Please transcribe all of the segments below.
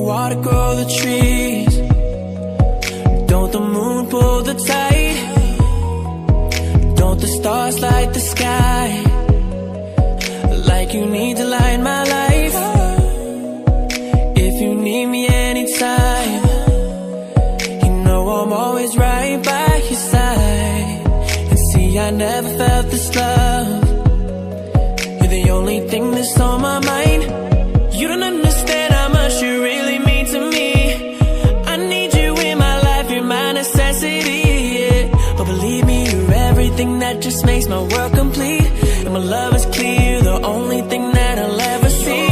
water grow the trees? Don't the moon pull the tide? Don't the stars light the sky? Like you need to light my life. If you need me anytime, you know I'm always right by your side. And see, I never felt this love. You're the only thing that's on my mind. You don't understand how much you really mean to me. I need you in my life, you're my necessity, yeah. But believe me, you're everything that just makes my world complete. And my love is clear, the only thing that I'll ever see.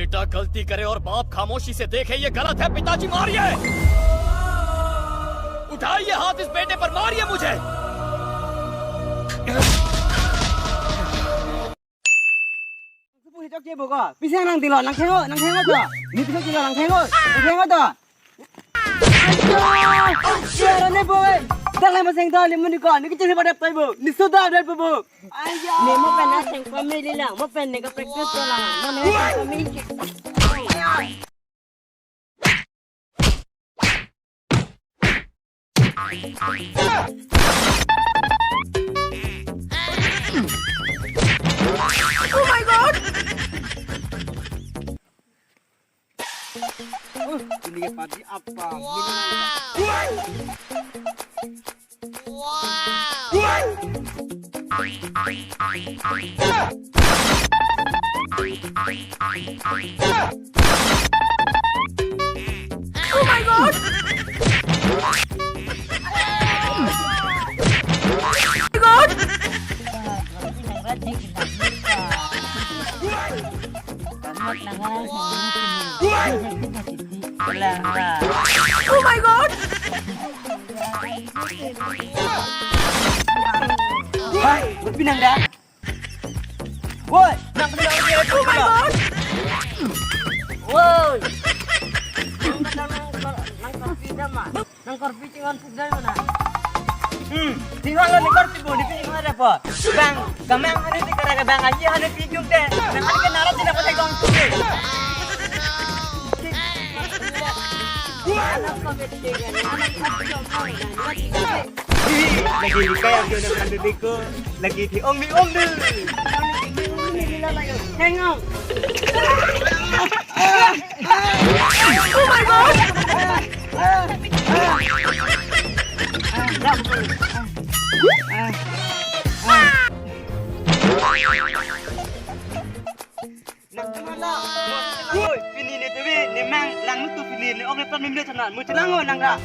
बेटा गलती करे और बाप खामोशी से देखे ये गलत है। पिताजी मारिए, उठाइए हाथ इस बेटे पर, मारिए मुझे। Bisa nang tilo nang tengok tu. Ni bisa tilo nang tengok tu. Aduh, ni boy. Dah lama seng dah ni menikah. Ni kecil pada apa ibu? Ni sudah ada ibu. Ayah. Ni mau pernah seng family lah. Mau pernah ke practice lah. Mana family. Oh my God! Ini ke padi apa? Oh my God! Oh my God! Hai, berpinang dah. Woi, nak pinang dia. Oh my God! Woi. Nang korpi cingan pugdai mana? Tinggal lo ni korpi bu, ni pinang ada apa? Bang, gamang hari ni kerana bang aja hari pinjung deh. Nang hari ke nalar tidak boleh gong tu. Lagi luka yang dia nak kandung ko, lagi di om dulu. Tengok. Oh my God! Nak mana? Oi, pini ni tu ni mang lang tu pini ni. Orang lepas ni dia cakap, mu celangon nang dah.